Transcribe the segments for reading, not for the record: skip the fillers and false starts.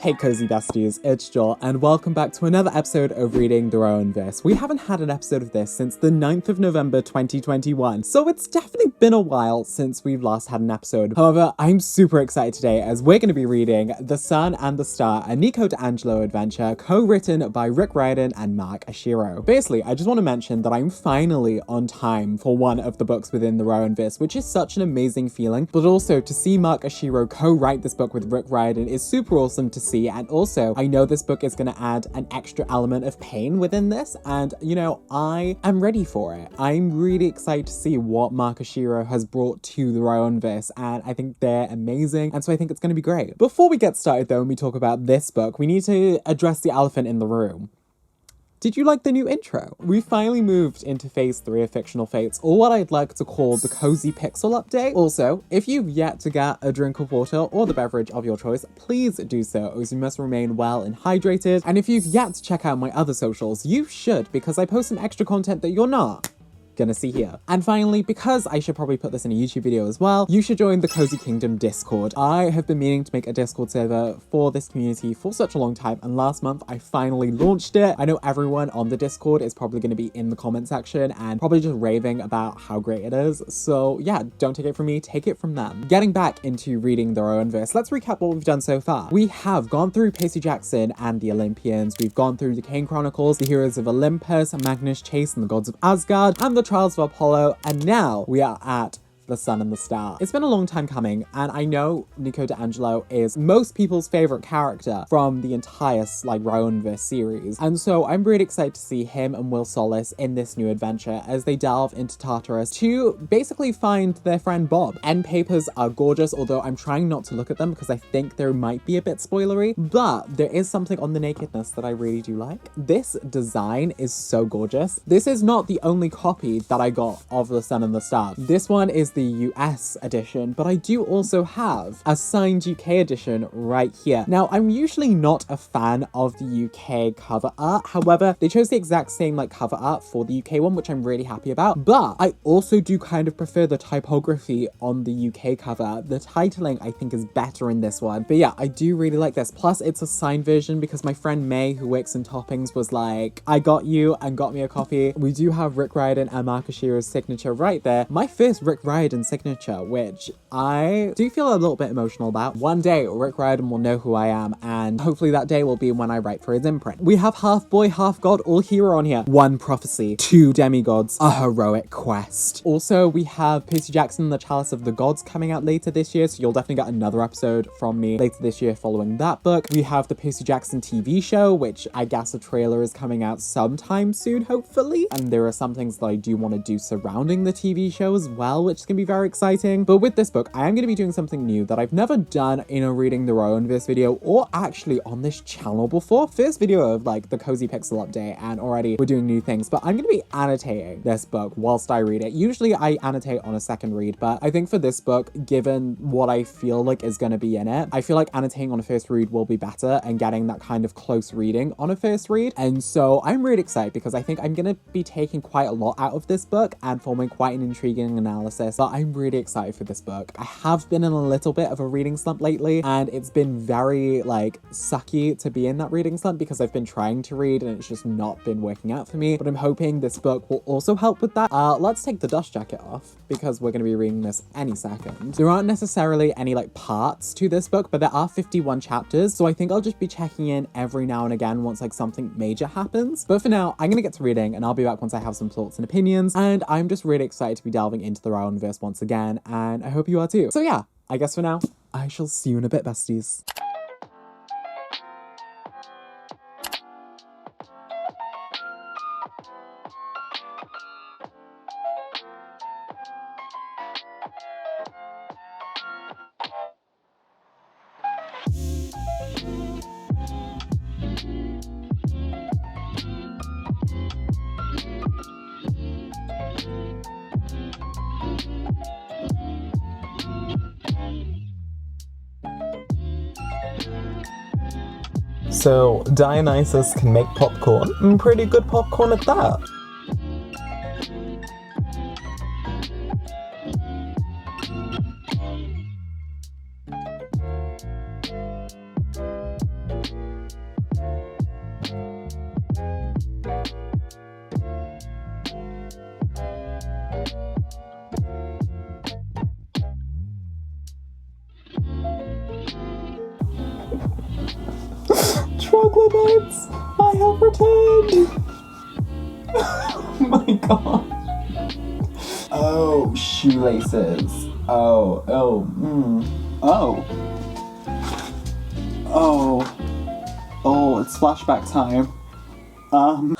Hey cozy besties, it's Joel and welcome back to another episode of Reading the Riordanverse. We haven't had an episode of this since the 9th of November 2021, so it's definitely been a while since we've last had an episode. However, I'm super excited today as we're going to be reading The Sun and the Star, a Nico D'Angelo adventure co-written by Rick Riordan and Mark Ashiro. Basically, I just want to mention that I'm finally on time for one of the books within the Riordanverse, which is such an amazing feeling, but also to see Mark Ashiro co-write this book with Rick Riordan is super awesome to see. And also, I know this book is going to add an extra element of pain within this, and you know, I am ready for it. I'm really excited to see what Mark Ashiro has brought to the Riordanverse, and I think they're amazing, and so I think it's going to be great. Before we get started though, and we talk about this book, we need to address the elephant in the room. Did you like the new intro? We finally moved into phase 3 of Fictional Fates, or what I'd like to call the Cozy Pixel update. Also, if you've yet to get a drink of water or the beverage of your choice, please do so, as you must remain well and hydrated. And if you've yet to check out my other socials, you should, because I post some extra content that you're not gonna see here. And finally, because I should probably put this in a YouTube video as well, you should join the Cozy Kingdom Discord. I have been meaning to make a Discord server for this community for such a long time, and last month I finally launched it. I know everyone on the Discord is probably going to be in the comment section and probably just raving about how great it is. So yeah, don't take it from me, take it from them. Getting back into reading the Riordanverse, let's recap what we've done so far. We have gone through Percy Jackson and the Olympians, we've gone through the Kane Chronicles, the Heroes of Olympus, Magnus Chase and the Gods of Asgard, and the Trials of Apollo, and now we are at The Sun and the Star. It's been a long time coming, and I know Nico D'Angelo is most people's favorite character from the entire Riordanverse series, and so I'm really excited to see him and Will Solis in this new adventure as they delve into Tartarus to basically find their friend Bob. End papers are gorgeous, although I'm trying not to look at them because I think they might be a bit spoilery, but there is something on the nakedness that I really do like. This design is so gorgeous. This is not the only copy that I got of The Sun and the Star. This one is the US edition, but I do also have a signed UK edition right here. Now, I'm usually not a fan of the UK cover art. However, they chose the exact same cover art for the UK one, which I'm really happy about. But I also do kind of prefer the typography on the UK cover. The titling I think is better in this one. But yeah, I do really like this. Plus, it's a signed version because my friend May, who works in Toppings, was like, I got you and got me a copy. We do have Rick Riordan and Mark Ashiro's signature right there. My first Rick Riordan signature, which I do feel a little bit emotional about. One day, Rick Riordan will know who I am, and hopefully that day will be when I write for his imprint. We have half boy, half god, all hero on here. One prophecy, two demigods, a heroic quest. Also, we have Percy Jackson, the Chalice of the Gods coming out later this year, so you'll definitely get another episode from me later this year following that book. We have the Percy Jackson TV show, which I guess a trailer is coming out sometime soon, hopefully. And there are some things that I do want to do surrounding the TV show as well, which is going to be very exciting. But with this book, I am going to be doing something new that I've never done in a Reading the Riordanverse video, or actually on this channel before. First video of the Cozy Pixel update, and already we're doing new things, but I'm going to be annotating this book whilst I read it. Usually I annotate on a second read, but I think for this book, given what I feel like is going to be in it, I feel like annotating on a first read will be better and getting that kind of close reading on a first read. And so I'm really excited because I think I'm going to be taking quite a lot out of this book and forming quite an intriguing analysis. But I'm really excited for this book. I have been in a little bit of a reading slump lately, and it's been very sucky to be in that reading slump because I've been trying to read and it's just not been working out for me. But I'm hoping this book will also help with that. Let's take the dust jacket off because we're going to be reading this any second. There aren't necessarily any parts to this book, but there are 51 chapters, so I think I'll just be checking in every now and again once something major happens. But for now, I'm gonna get to reading and I'll be back once I have some thoughts and opinions, and I'm just really excited to be delving into the Riordanverse once again, and I hope you are too. So yeah, I guess for now, I shall see you in a bit, besties. So Dionysus can make popcorn, and pretty good popcorn at that. Brooklyn-ites! I have returned! Oh my god. Oh, shoelaces. Oh. It's flashback time.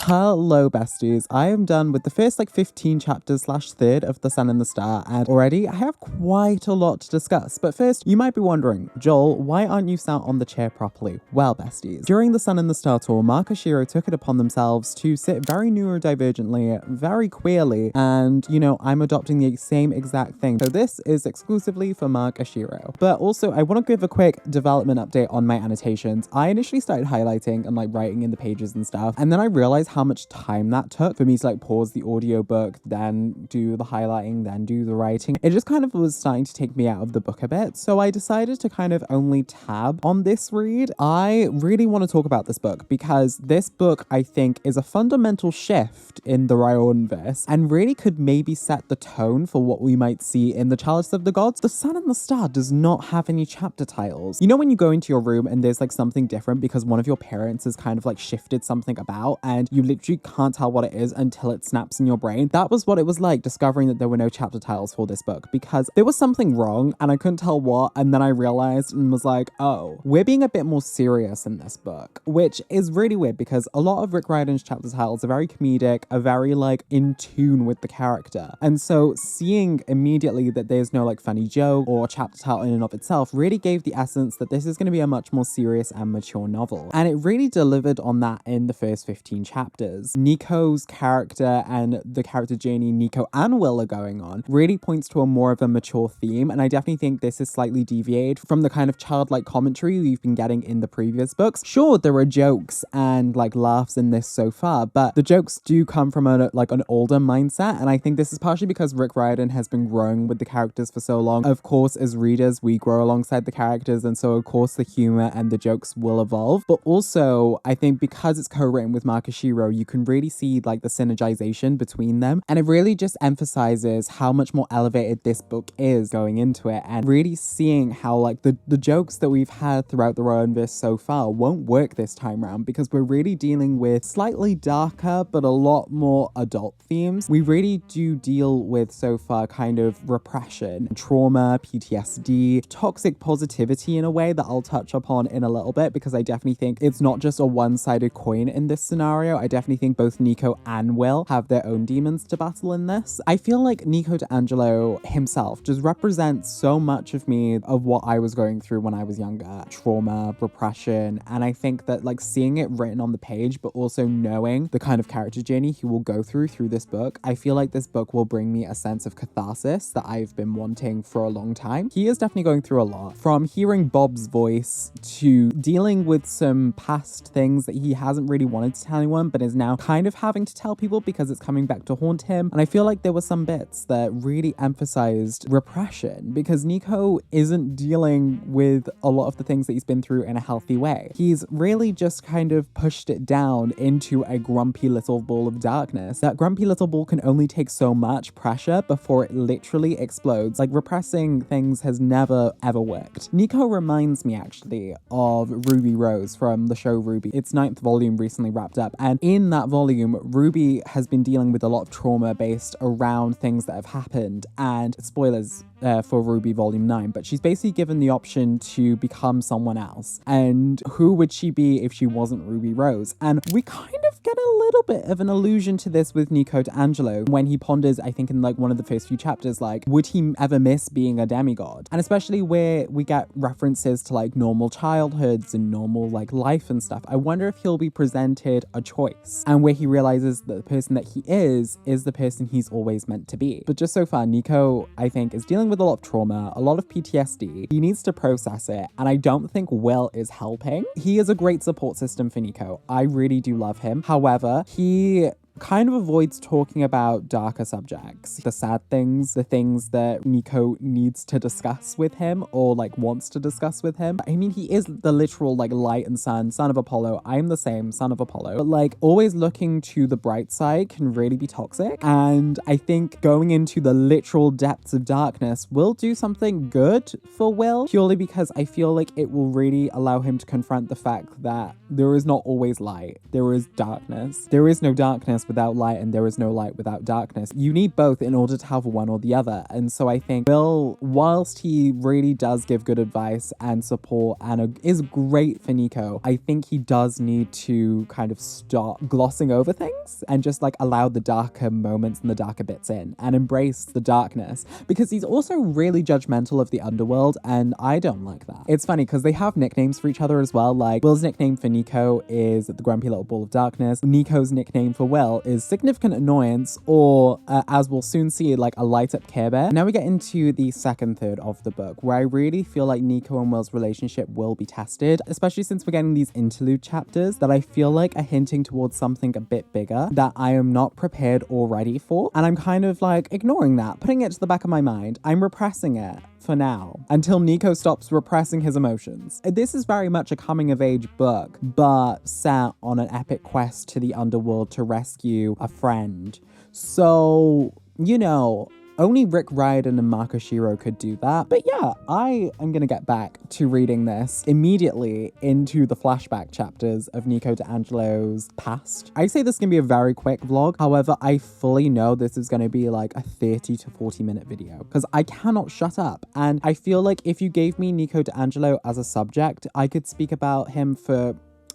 Hello besties, I am done with the first 15 chapters / third of The Sun and the Star, and already I have quite a lot to discuss. But first, you might be wondering, Joel, why aren't you sat on the chair properly? Well besties, during the Sun and the Star tour, Mark and Shiro took it upon themselves to sit very neurodivergently, very queerly, and I'm adopting the same exact thing. So this is exclusively for Mark Ashiro. But also, I want to give a quick development update on my annotations. I initially started highlighting and writing in the pages and stuff, and then I realized how much time that took for me to pause the audiobook, then do the highlighting, then do the writing. It just kind of was starting to take me out of the book a bit, so I decided to kind of only tab on this read. I really want to talk about this book because this book, I think, is a fundamental shift in the riordanverse and really could maybe set the tone for what we might see in the Chalice of the Gods. The Sun and the Star does not have any chapter titles. You know when you go into your room and there's something different because one of your parents has kind of shifted something about and you literally can't tell what it is until it snaps in your brain? That was what it was like discovering that there were no chapter titles for this book, because there was something wrong and I couldn't tell what, and then I realized and was like, oh, we're being a bit more serious in this book, which is really weird because a lot of Rick Riordan's chapter titles are very comedic, are very in tune with the character, and so seeing immediately that there's no funny joke or chapter title in and of itself really gave the essence that this is going to be a much more serious and mature novel, and it really delivered on that in the first 15 chapters. Nico's character and the character journey Nico and Will are going on really points to a more of a mature theme, and I definitely think this is slightly deviated from the kind of childlike commentary we've been getting in the previous books. Sure, there are jokes and laughs in this so far, but the jokes do come from an older mindset, and I think this is partially because Rick Riordan has been growing with the characters for so long. Of course, as readers, we grow alongside the characters, and so of course the humor and the jokes will evolve, but also I think because it's co-written with Mark Ashiro, you can really see the synergization between them, and it really just emphasizes how much more elevated this book is going into it, and really seeing how the jokes that we've had throughout the riordanverse so far won't work this time around, because we're really dealing with slightly darker but a lot more adult themes. We really do deal with so far kind of repression, trauma, PTSD, toxic positivity in a way that I'll touch upon in a little bit, because I definitely think it's not just a one-sided coin in this scenario. I definitely think both Nico and Will have their own demons to battle in this. I feel like Nico D'Angelo himself just represents so much of me of what I was going through when I was younger. Trauma, repression, and I think that seeing it written on the page, but also knowing the kind of character journey he will go through this book, I feel like this book will bring me a sense of catharsis that I've been wanting for a long time. He is definitely going through a lot, from hearing Bob's voice to dealing with some past things that he hasn't really wanted to tell anyone, but is now kind of having to tell people because it's coming back to haunt him. And I feel like there were some bits that really emphasized repression, because Nico isn't dealing with a lot of the things that he's been through in a healthy way. He's really just kind of pushed it down into a grumpy little ball of darkness. That grumpy little ball can only take so much pressure before it literally explodes. Repressing things has never ever worked. Nico reminds me actually of Ruby Rose from the show Ruby. Its 9th volume recently wrapped up, and in that volume, Ruby has been dealing with a lot of trauma based around things that have happened, and spoilers for Ruby Volume 9, but she's basically given the option to become someone else. And who would she be if she wasn't Ruby Rose? And we kind of get a little bit of an allusion to this with Nico D'Angelo when he ponders, I think in one of the first few chapters, would he ever miss being a demigod? And especially where we get references to normal childhoods and normal life and stuff, I wonder if he'll be presented a choice, and where he realizes that the person that he is the person he's always meant to be. But just so far, Nico, I think, is dealing with a lot of trauma, a lot of PTSD. He needs to process it, and I don't think Will is helping. He is a great support system for Nico. I really do love him. However, he kind of avoids talking about darker subjects, the sad things, the things that Nico needs to discuss with him or like wants to discuss with him. I mean, he is the literal like light and sun, son of Apollo. I am the same, son of Apollo. But like always looking to the bright side can really be toxic. And I think going into the literal depths of darkness will do something good for Will, purely because I feel like it will really allow him to confront the fact that there is not always light. There is darkness. There is no darkness without light, and there is no light without darkness. You need both in order to have one or the other. And so I think Will, whilst he really does give good advice and support and is great for Nico, I think he does need to kind of stop glossing over things and just like allow the darker moments and the darker bits in and embrace the darkness, because he's also really judgmental of the underworld, and I don't like that. It's funny because they have nicknames for each other as well. Like Will's nickname for Nico is the Grumpy Little Ball of Darkness. Nico's nickname for Will is Significant Annoyance, or as we'll soon see, like a light up Care Bear. Now we get into the second third of the book, where I really feel like Nico and Will's relationship will be tested, especially since we're getting these interlude chapters that I feel like are hinting towards something a bit bigger that I am not prepared or ready for. And I'm kind of like ignoring that, putting it to the back of my mind. I'm repressing it for now until Nico stops repressing his emotions. This is very much a coming of age book, but set on an epic quest to the underworld to rescue a friend. So, you know, only Rick Riordan and Marco Shiro could do that. But yeah, I am going to get back to reading this immediately into the flashback chapters of Nico D'Angelo's past. I say this is going to be a very quick vlog. However, I fully know this is going to be like a 30 to 40 minute video because I cannot shut up. And I feel like if you gave me Nico D'Angelo as a subject, I could speak about him for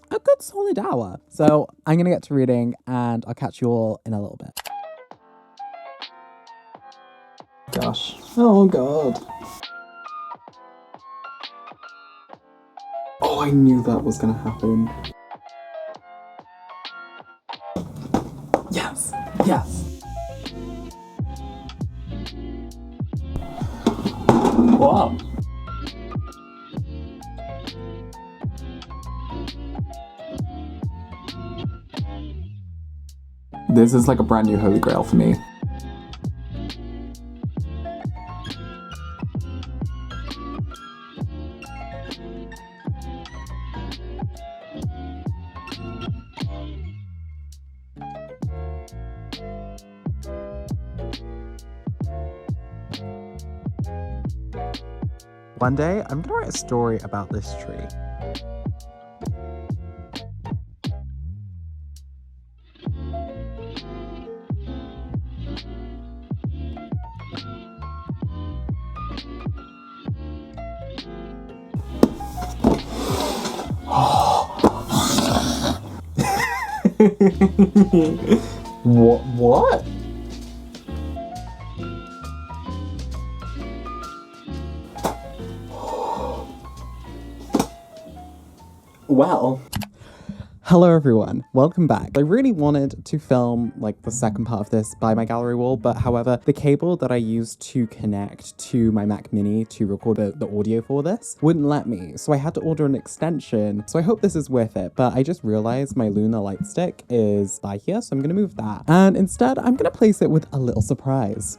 a good solid hour. So I'm going to get to reading and I'll catch you all in a little bit. Gosh. Oh god. Oh, I knew that was gonna happen. Yes. Yes. Wow. This is like a brand new holy grail for me. One day, I'm gonna write a story about this tree. What? Well, hello everyone, welcome back. I really wanted to film like the second part of this by my gallery wall, but however, the cable that I used to connect to my Mac Mini to record the audio for this wouldn't let me, so I had to order an extension. So I hope this is worth it, but I just realized my Lunar light stick is by here, so I'm gonna move that. And instead, I'm gonna place it with a little surprise.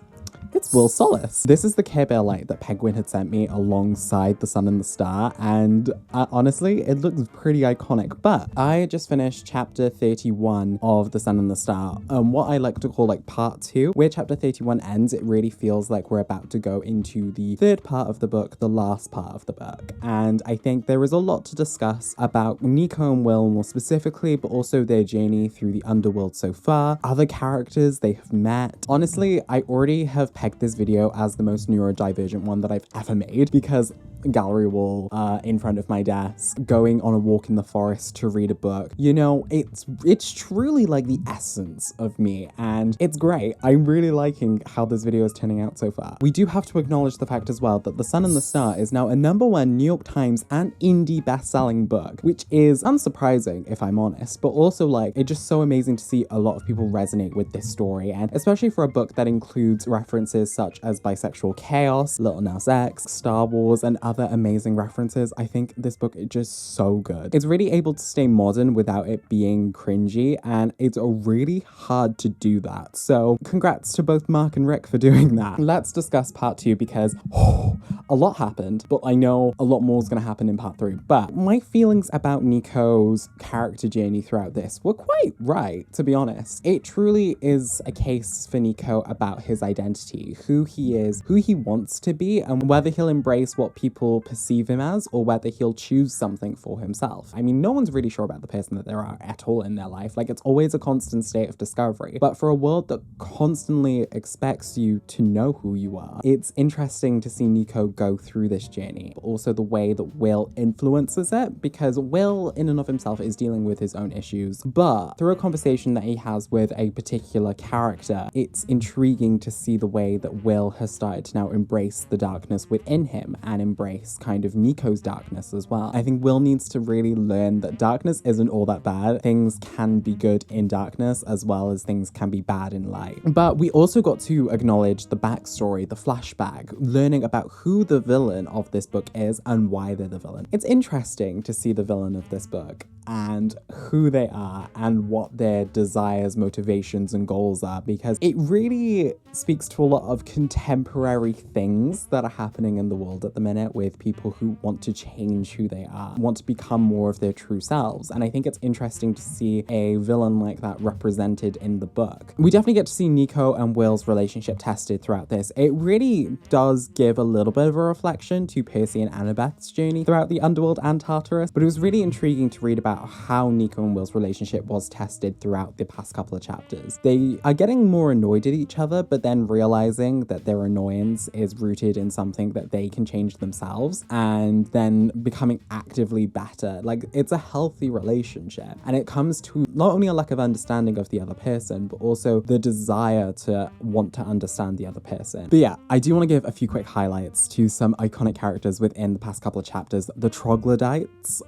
It's Will Solace. This is the Care Bear light that Penguin had sent me alongside the sun and the star, and honestly, it looks pretty iconic. But I just finished chapter 31 of the sun and the star, what I like to call like part 2. Where chapter 31 ends, it really feels like we're about to go into the third part of the book, the last part of the book. And I think there is a lot to discuss about Nico and Will more specifically, but also their journey through the underworld so far, other characters they have met. Honestly, I already have pegged this video as the most neurodivergent one that I've ever made, because gallery wall in front of my desk, going on a walk in the forest to read a book, you know, it's truly like the essence of me, and it's great. I'm really liking how this video is turning out so far. We do have to acknowledge the fact as well that The Sun and the Star is now a #1 New York Times and indie best-selling book, which is unsurprising if I'm honest, but also like it's just so amazing to see a lot of people resonate with this story, and especially for a book that includes references references such as bisexual chaos, Lil Nas X, Star Wars, and other amazing references. I think this book is just so good. It's really able to stay modern without it being cringy, and it's really hard to do that. So congrats to both Mark and Rick for doing that. Let's discuss part 2 because a lot happened, but I know a lot more is going to happen in part 3. But my feelings about Nico's character journey throughout this were quite right, to be honest. It truly is a case for Nico about his identity, who he is, who he wants to be, and whether he'll embrace what people perceive him as or whether he'll choose something for himself. I mean, no one's really sure about the person that they are at all in their life. Like, it's always a constant state of discovery. But for a world that constantly expects you to know who you are, it's interesting to see Nico go through this journey, but also the way that Will influences it, because Will in and of himself is dealing with his own issues, but through a conversation that he has with a particular character, it's intriguing to see the way that Will has started to now embrace the darkness within him and embrace kind of Nico's darkness as well. I think Will needs to really learn that darkness isn't all that bad. Things can be good in darkness as well as things can be bad in light. But we also got to acknowledge the backstory, the flashback, learning about who the villain of this book is and why they're the villain. It's interesting to see the villain of this book and who they are and what their desires, motivations, and goals are, because it really speaks to a lot of contemporary things that are happening in the world at the minute with people who want to change who they are, want to become more of their true selves. And I think it's interesting to see a villain like that represented in the book. We definitely get to see Nico and Will's relationship tested throughout this. It really does give a little bit of a reflection to Percy and Annabeth's journey throughout the underworld and Tartarus, but it was really intriguing to read about how Nico and Will's relationship was tested throughout the past couple of chapters. They are getting more annoyed at each other, but then realizing that their annoyance is rooted in something that they can change themselves, and then becoming actively better. Like, it's a healthy relationship, and it comes to not only a lack of understanding of the other person, but also the desire to want to understand the other person. But yeah, I do want to give a few quick highlights to some iconic characters within the past couple of chapters. The troglodytes.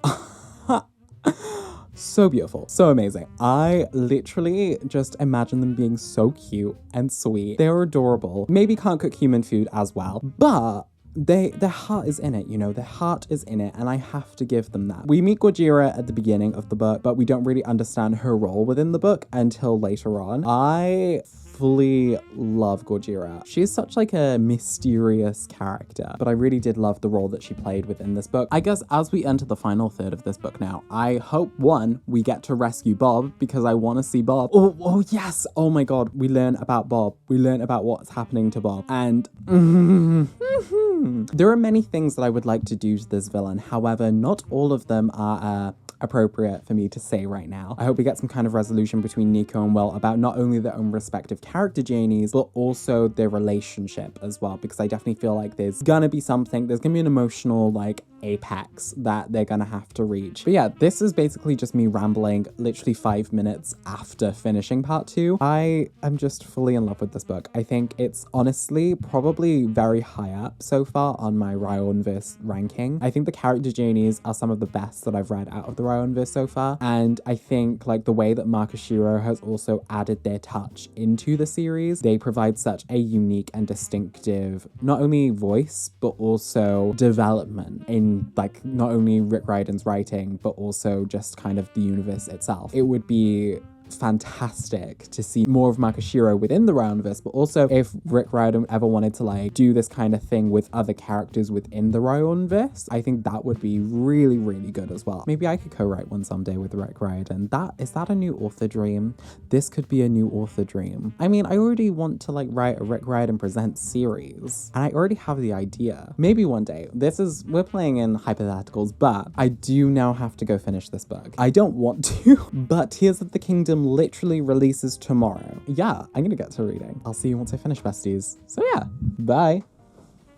So beautiful, so amazing. I literally just imagine them being so cute and sweet. They're adorable. Maybe can't cook human food as well, but their heart is in it, you know, their heart is in it, and I have to give them that. We meet Gorgira at the beginning of the book, but we don't really understand her role within the book until later on. I fully love Gorgira. She's such like a mysterious character, but I really did love the role that she played within this book. I guess as we enter the final third of this book now, I hope, one, we get to rescue Bob, because I want to see Bob. Oh yes, oh my god, we learn about Bob. We learn about what's happening to Bob, and there are many things that I would like to do to this villain. However, not all of them are appropriate for me to say right now. I hope we get some kind of resolution between Nico and Will about not only their own respective character journeys, but also their relationship as well, because I definitely feel like there's gonna be something, there's gonna be an emotional like apex that they're gonna have to reach. But yeah, this is basically just me rambling literally 5 minutes after finishing part 2. I am just fully in love with this book. I think it's honestly probably very high up so far on my riordanverse ranking. I think the character journeys are some of the best that I've read out of the riordanverse so far, and I think like the way that Mark Oshiro has also added their touch into the series, they provide such a unique and distinctive not only voice but also development in like not only Rick Riordan's writing but also just kind of the universe itself. It would be fantastic to see more of Mark Oshiro within the riordanverse, but also if Rick Riordan ever wanted to like do this kind of thing with other characters within the riordanverse, I think that would be really, really good as well. Maybe I could co-write one someday with Rick Riordan. Is that a new author dream? This could be a new author dream. I mean, I already want to like write a Rick Riordan Presents series, and I already have the idea. Maybe one day. We're playing in hypotheticals, but I do now have to go finish this book. I don't want to, but Tears of the Kingdom literally releases tomorrow. Yeah, I'm gonna get to reading. I'll see you once I finish, besties. So yeah, bye.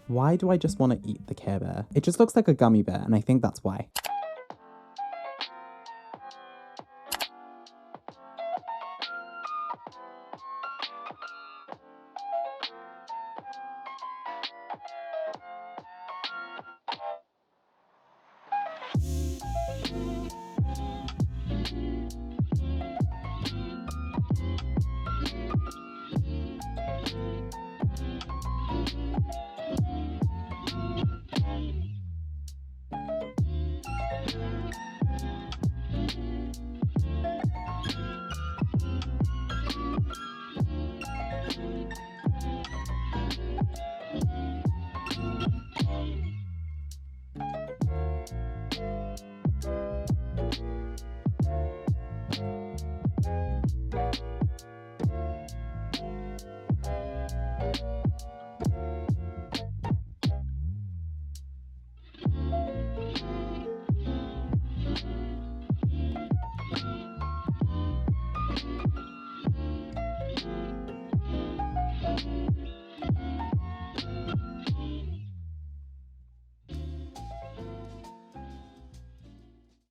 Why do I just want to eat the Care Bear? It just looks like a gummy bear, and I think that's why.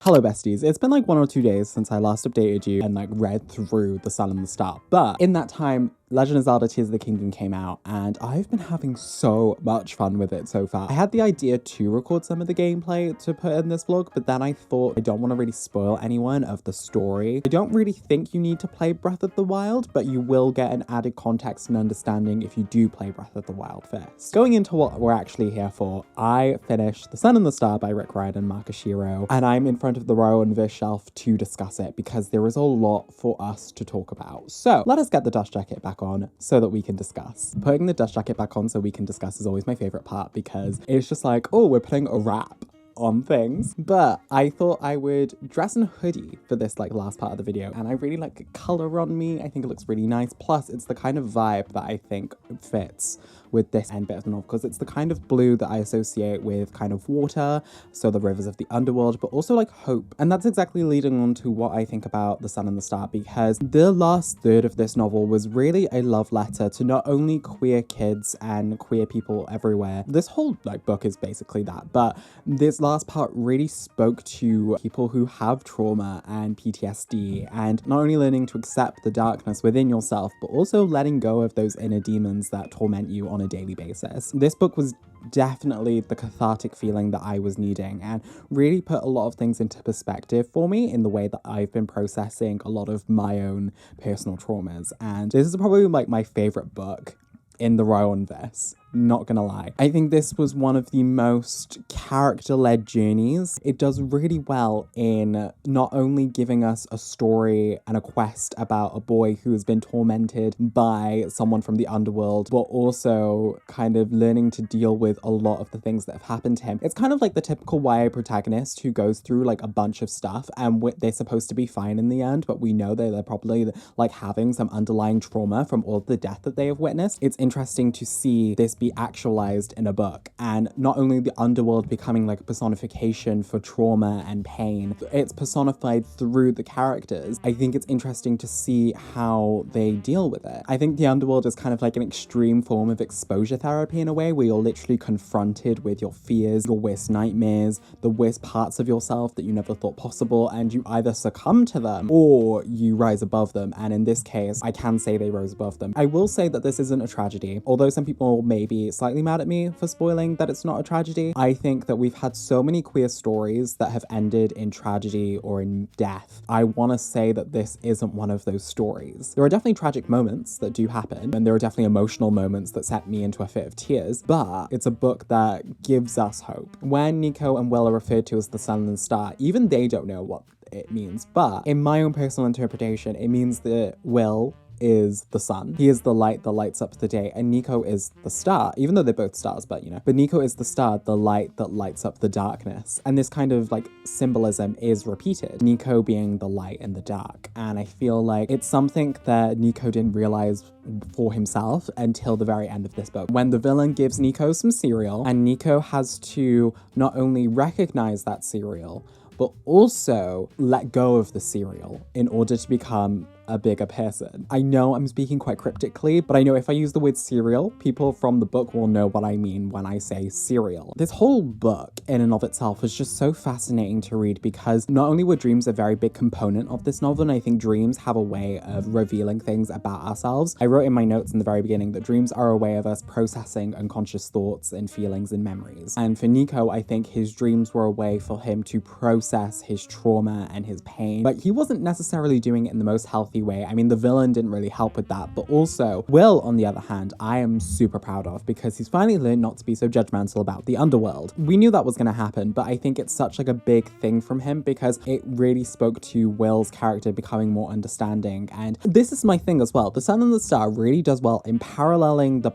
Hello besties, it's been like 1 or 2 days since I last updated you and like read through The Sun and the Star, but in that time, Legend of Zelda Tears of the Kingdom came out and I've been having so much fun with it so far. I had the idea to record some of the gameplay to put in this vlog, but then I thought I don't want to really spoil anyone of the story. I don't really think you need to play Breath of the Wild, but you will get an added context and understanding if you do play Breath of the Wild first. Going into what we're actually here for, I finished The Sun and the Star by Rick Riordan and Marcus Shiro, and I'm in front of the riordanverse shelf to discuss it because there is a lot for us to talk about. So let us get the dust jacket back on so that we can discuss. Putting the dust jacket back on so we can discuss is always my favorite part because it's just like, oh, we're putting a wrap on things. But I thought I would dress in a hoodie for this like last part of the video, and I really like the color on me. I think it looks really nice. Plus it's the kind of vibe that I think fits with this end bit of the novel because it's the kind of blue that I associate with kind of water, so the rivers of the underworld, but also like hope. And that's exactly leading on to what I think about The Sun and the Star, because the last third of this novel was really a love letter to not only queer kids and queer people everywhere. This whole like book is basically that, but this last part really spoke to people who have trauma and PTSD, and not only learning to accept the darkness within yourself, but also letting go of those inner demons that torment you on a daily basis. This book was definitely the cathartic feeling that I was needing and really put a lot of things into perspective for me in the way that I've been processing a lot of my own personal traumas. And this is probably like my favorite book in the riordanverse. Not gonna lie. I think this was one of the most character-led journeys. It does really well in not only giving us a story and a quest about a boy who has been tormented by someone from the underworld, but also kind of learning to deal with a lot of the things that have happened to him. It's kind of like the typical YA protagonist who goes through like a bunch of stuff and they're supposed to be fine in the end, but we know that they're probably like having some underlying trauma from all the death that they have witnessed. It's interesting to see this be actualized in a book, and not only the underworld becoming like a personification for trauma and pain, it's personified through the characters. I think it's interesting to see how they deal with it. I think the underworld is kind of like an extreme form of exposure therapy in a way, where you're literally confronted with your fears, your worst nightmares, the worst parts of yourself that you never thought possible, and you either succumb to them or you rise above them. And in this case, I can say they rose above them. I will say that this isn't a tragedy, although some people may be slightly mad at me for spoiling that it's not a tragedy. I think that we've had so many queer stories that have ended in tragedy or in death. I want to say that this isn't one of those stories. There are definitely tragic moments that do happen, and there are definitely emotional moments that set me into a fit of tears, but it's a book that gives us hope. When Nico and Will are referred to as the Sun and the Star, even they don't know what it means, but in my own personal interpretation, it means that Will is the sun. He is the light that lights up the day, and Nico is the star, even though they're both stars, but you know. But Nico is the star, the light that lights up the darkness. And this kind of like symbolism is repeated, Nico being the light in the dark. And I feel like it's something that Nico didn't realize for himself until the very end of this book, when the villain gives Nico some cereal, and Nico has to not only recognize that cereal, but also let go of the cereal in order to become a bigger person. I know I'm speaking quite cryptically, but I know if I use the word cereal, people from the book will know what I mean when I say cereal. This whole book in and of itself was just so fascinating to read because not only were dreams a very big component of this novel, and I think dreams have a way of revealing things about ourselves. I wrote in my notes in the very beginning that dreams are a way of us processing unconscious thoughts and feelings and memories. And for Nico, I think his dreams were a way for him to process his trauma and his pain, but he wasn't necessarily doing it in the most healthy way. I mean, the villain didn't really help with that, but also Will, on the other hand, I am super proud of because he's finally learned not to be so judgmental about the underworld. We knew that was going to happen, but I think it's such like a big thing from him because it really spoke to Will's character becoming more understanding. And this is my thing as well. The Sun and the Star really does well in paralleling the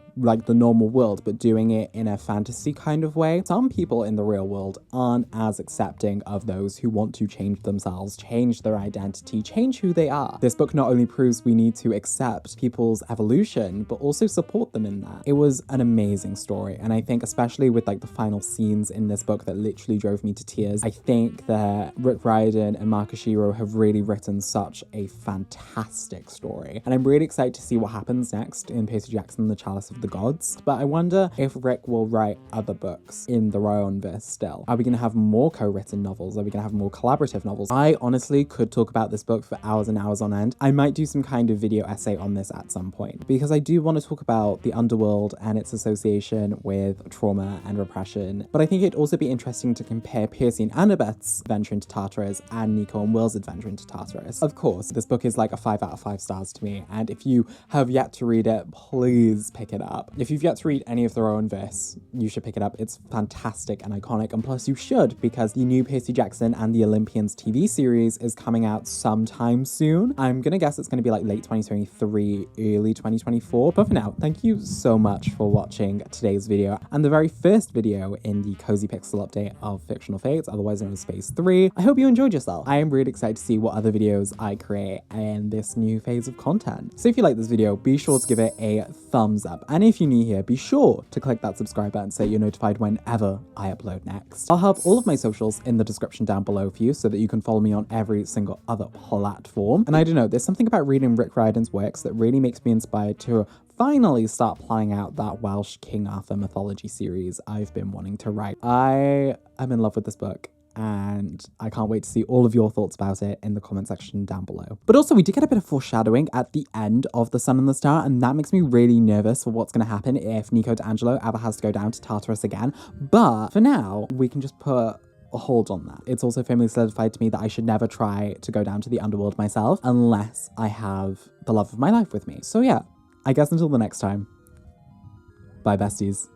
normal world, but doing it in a fantasy kind of way. Some people in the real world aren't as accepting of those who want to change themselves, change their identity, change who they are. This book book not only proves we need to accept people's evolution, but also support them in that. It was an amazing story, and I think especially with like the final scenes in this book that literally drove me to tears, I think that Rick Riordan and Mark Oshiro have really written such a fantastic story. And I'm really excited to see what happens next in Percy Jackson and the Chalice of the Gods. But I wonder if Rick will write other books in the riordanverse still. Are we going to have more co-written novels? Are we going to have more collaborative novels? I honestly could talk about this book for hours and hours on end. I might do some kind of video essay on this at some point, because I do want to talk about the underworld and its association with trauma and repression. But I think it'd also be interesting to compare Percy and Annabeth's adventure into Tartarus and Nico and Will's adventure into Tartarus. Of course, this book is like a 5 out of 5 stars to me, and if you have yet to read it, please pick it up. If you've yet to read any of the riordanverse, you should pick it up. It's fantastic and iconic, and plus you should, because the new Percy Jackson and the Olympians TV series is coming out sometime soon. I'm gonna guess it's gonna be like late 2023, early 2024. But for now, thank you so much for watching today's video, and the very first video in the Cozy Pixel update of Fictional Fates, otherwise known as Phase 3. I hope you enjoyed yourself. I am really excited to see what other videos I create in this new phase of content. So if you like this video, be sure to give it a thumbs up. And if you're new here, be sure to click that subscribe button so you're notified whenever I upload next. I'll have all of my socials in the description down below for you so that you can follow me on every single other platform. And I don't know, there's something about reading Rick Riordan's works that really makes me inspired to finally start planning out that Welsh King Arthur mythology series I've been wanting to write. I am in love with this book, and I can't wait to see all of your thoughts about it in the comment section down below. But also, we did get a bit of foreshadowing at the end of The Sun and the Star, and that makes me really nervous for what's going to happen if Nico D'Angelo ever has to go down to Tartarus again. But for now, we can just put a hold on that. It's also firmly solidified to me that I should never try to go down to the underworld myself unless I have the love of my life with me. So yeah, I guess until the next time, bye besties.